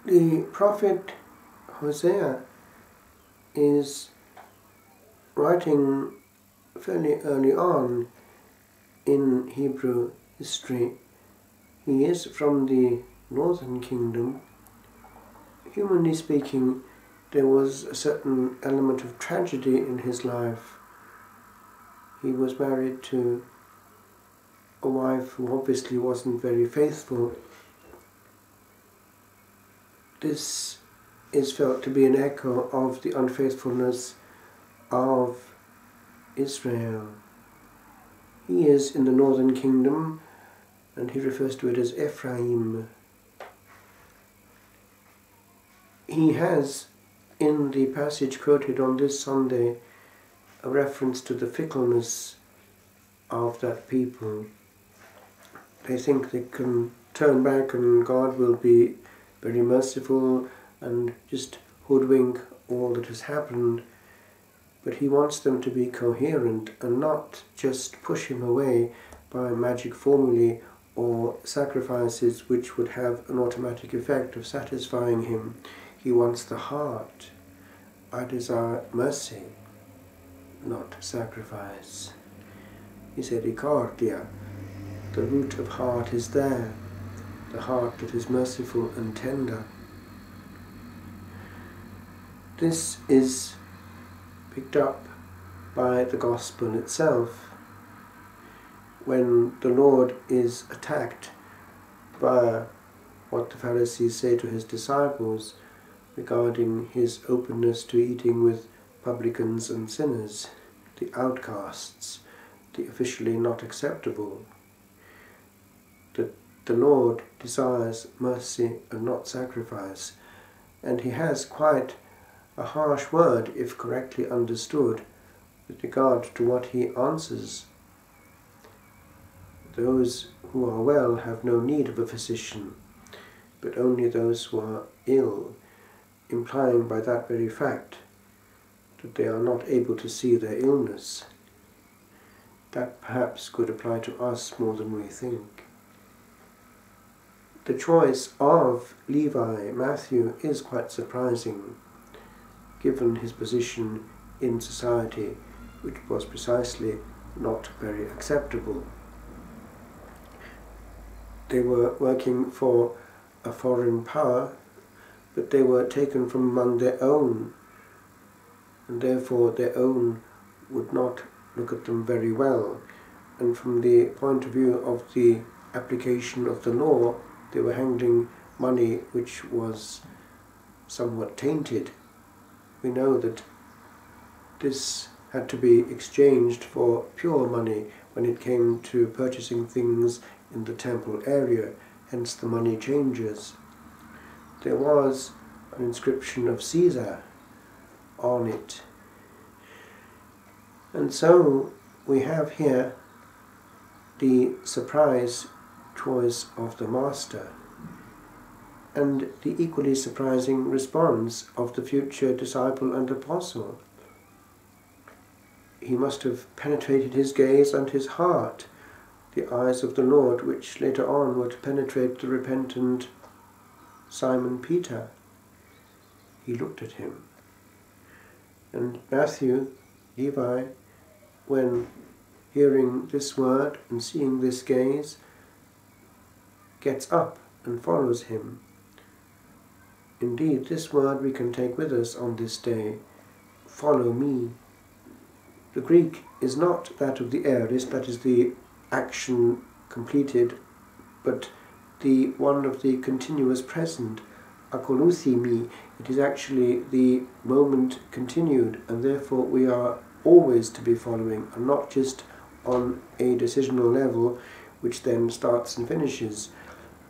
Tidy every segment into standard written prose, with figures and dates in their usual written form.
The prophet Hosea is writing fairly early on in Hebrew history. He is from the northern kingdom. Humanly speaking, there was a certain element of tragedy in his life. He was married to a wife who obviously wasn't very faithful. This is felt to be an echo of the unfaithfulness of Israel. He is in the northern kingdom, and he refers to it as Ephraim. He has, in the passage quoted on this Sunday, a reference to the fickleness of that people. They think they can turn back and God will be very merciful and just hoodwink all that has happened. But he wants them to be coherent and not just push him away by magic formulae or sacrifices which would have an automatic effect of satisfying him. He wants the heart. I desire mercy, not sacrifice. Misericordia. The root of heart is there, the heart that is merciful and tender. This is picked up by the gospel itself. When the Lord is attacked by what the Pharisees say to his disciples regarding his openness to eating with publicans and sinners, the outcasts, the officially not acceptable, that the Lord desires mercy and not sacrifice, and he has quite a harsh word, if correctly understood, with regard to what he answers. Those who are well have no need of a physician, but only those who are ill, implying by that very fact that they are not able to see their illness. That perhaps could apply to us more than we think. The choice of Levi, Matthew, is quite surprising, given his position in society, which was precisely not very acceptable. They were working for a foreign power, but they were taken from among their own, and therefore their own would not look at them very well. And from the point of view of the application of the law, they were handling money which was somewhat tainted. We know that this had to be exchanged for pure money when it came to purchasing things in the temple area, hence the money changers. There was an inscription of Caesar on it. And so we have here the surprise choice of the Master, and the equally surprising response of the future disciple and apostle. He must have penetrated his gaze and his heart, the eyes of the Lord, which later on were to penetrate the repentant Simon Peter. He looked at him. And Matthew, Levi, when hearing this word and seeing this gaze, gets up and follows him. Indeed, this word we can take with us on this day. Follow me. The Greek is not that of the aorist, that is the action completed, but the one of the continuous present, akoluthimi. It is actually the moment continued, and therefore we are always to be following, and not just on a decisional level, which then starts and finishes.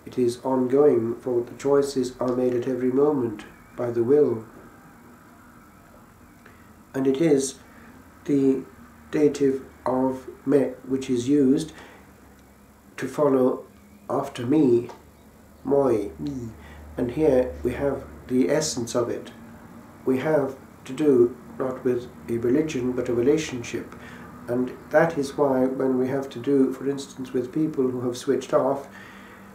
It is ongoing, for the choices are made at every moment by the will. And it is the dative of me which is used to follow after me, moi, me. And here we have the essence of it. We have to do not with a religion but a relationship. And that is why when we have to do, for instance, with people who have switched off,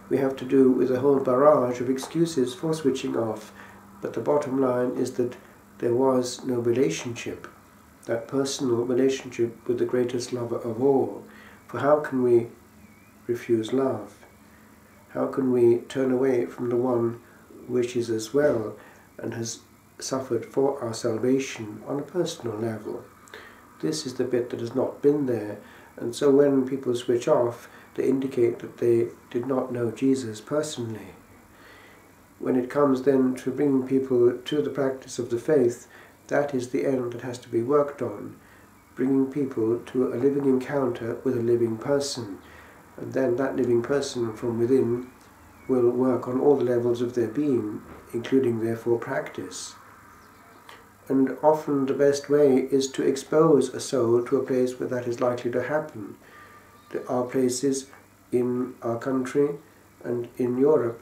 we have to do with a whole barrage of excuses for switching off. But the bottom line is that there was no relationship, that personal relationship with the greatest lover of all. For how can we refuse love? How can we turn away from the one who wishes us well and has suffered for our salvation on a personal level? This is the bit that has not been there, and so when people switch off, they indicate that they did not know Jesus personally. When it comes then to bringing people to the practice of the faith, that is the end that has to be worked on, bringing people to a living encounter with a living person, and then that living person from within will work on all the levels of their being, including therefore practice. And often the best way is to expose a soul to a place where that is likely to happen. There are places in our country and in Europe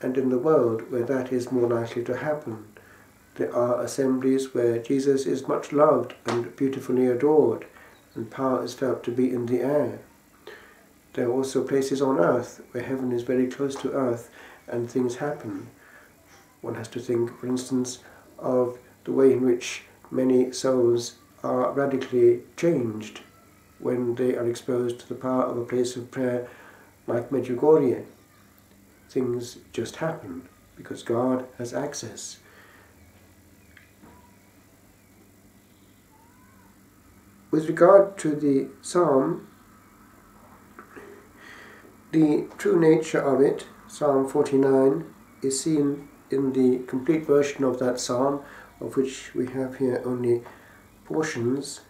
and in the world where that is more likely to happen. There are assemblies where Jesus is much loved and beautifully adored, and power is felt to be in the air. There are also places on earth where heaven is very close to earth and things happen. One has to think, for instance, of the way in which many souls are radically changed when they are exposed to the power of a place of prayer like Medjugorje. Things just happen because God has access. With regard to the psalm, the true nature of it, Psalm 49, is seen in the complete version of that psalm, of which we have here only portions.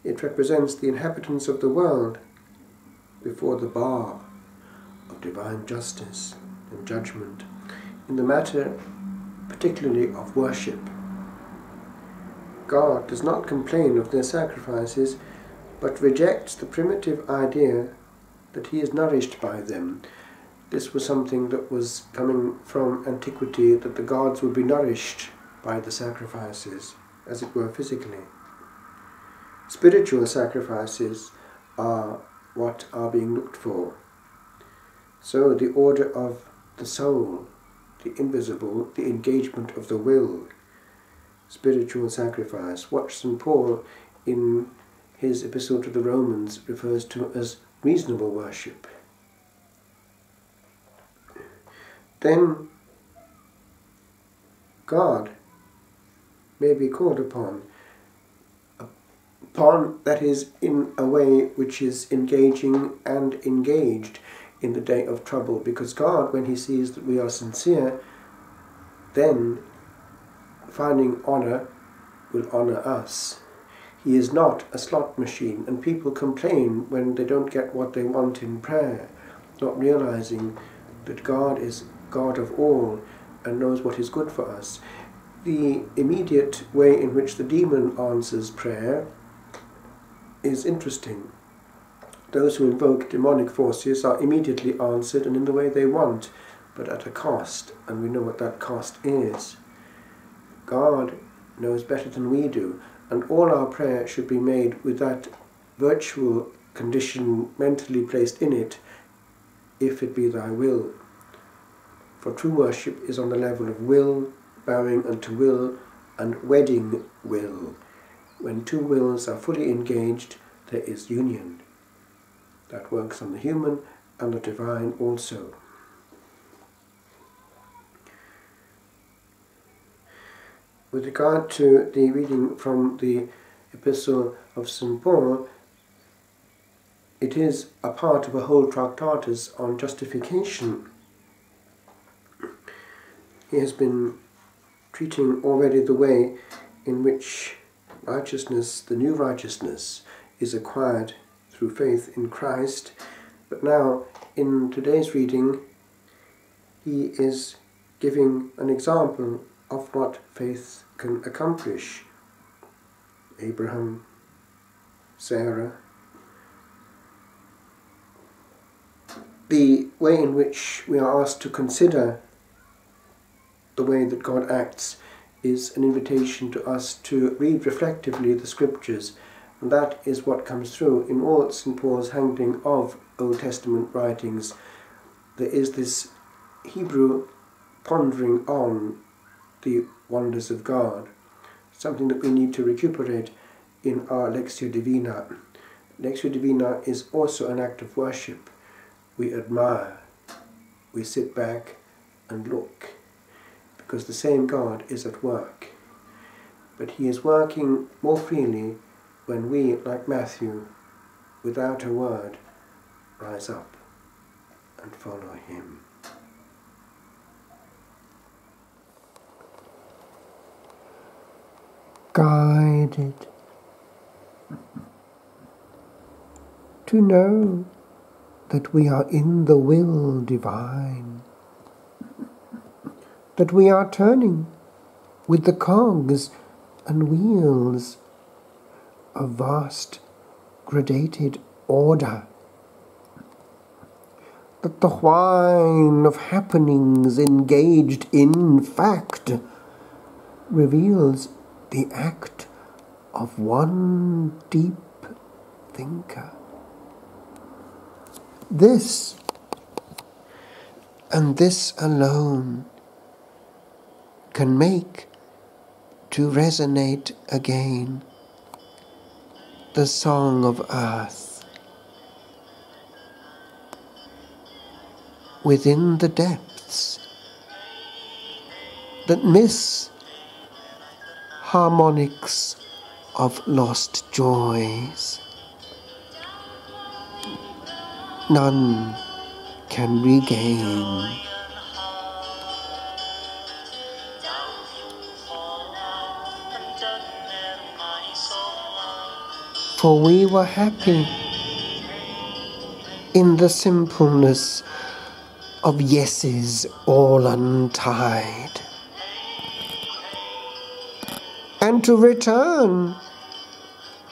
It represents the inhabitants of the world before the bar of divine justice and judgment, in the matter particularly of worship. God does not complain of their sacrifices, but rejects the primitive idea that he is nourished by them. This was something that was coming from antiquity, that the gods would be nourished by the sacrifices, as it were physically. Spiritual sacrifices are what are being looked for. So the order of the soul, the invisible, the engagement of the will, spiritual sacrifice, what St. Paul in his epistle to the Romans refers to as reasonable worship. Then God may be called upon, that is, in a way which is engaging and engaged in the day of trouble, because God, when he sees that we are sincere, then finding honour, will honour us. He is not a slot machine, and people complain when they don't get what they want in prayer, not realizing that God is God of all and knows what is good for us. The immediate way in which the demon answers prayer is interesting. Those who invoke demonic forces are immediately answered and in the way they want, but at a cost, and we know what that cost is. God knows better than we do, and all our prayer should be made with that virtual condition mentally placed in it, if it be thy will. For true worship is on the level of will, bowing unto will, and wedding will. When two wills are fully engaged, there is union. That works on the human and the divine also. With regard to the reading from the Epistle of St. Paul, it is a part of a whole Tractatus on justification. He has been treating already the way in which righteousness, the new righteousness, is acquired through faith in Christ. But now, in today's reading, he is giving an example of what faith can accomplish. Abraham, Sarah. The way in which we are asked to consider the way that God acts is an invitation to us to read reflectively the Scriptures, and that is what comes through in all St. Paul's handling of Old Testament writings. there is this Hebrew pondering on the wonders of God, something that we need to recuperate in our Lectio Divina. Lectio Divina is also an act of worship. We admire, we sit back and look, because the same God is at work. But he is working more freely when we, like Matthew, without a word, rise up and follow him. Guided to know that we are in the will divine, that we are turning with the cogs and wheels of vast gradated order, that the whine of happenings engaged in fact reveals the act of one deep thinker. This, and this alone, can make to resonate again the song of earth within the depths that miss harmonics of lost joys. None can regain. For we were happy in the simpleness of yeses all untied, and to return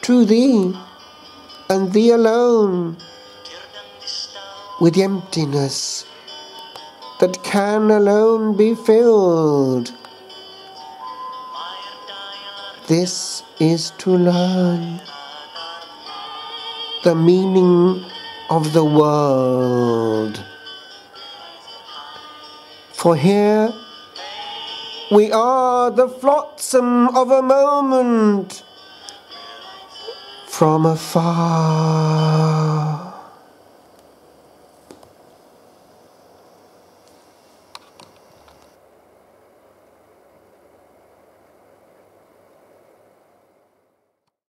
to thee and thee alone with emptiness that can alone be filled. This is to learn the meaning of the world. For here we are the flotsam of a moment from afar.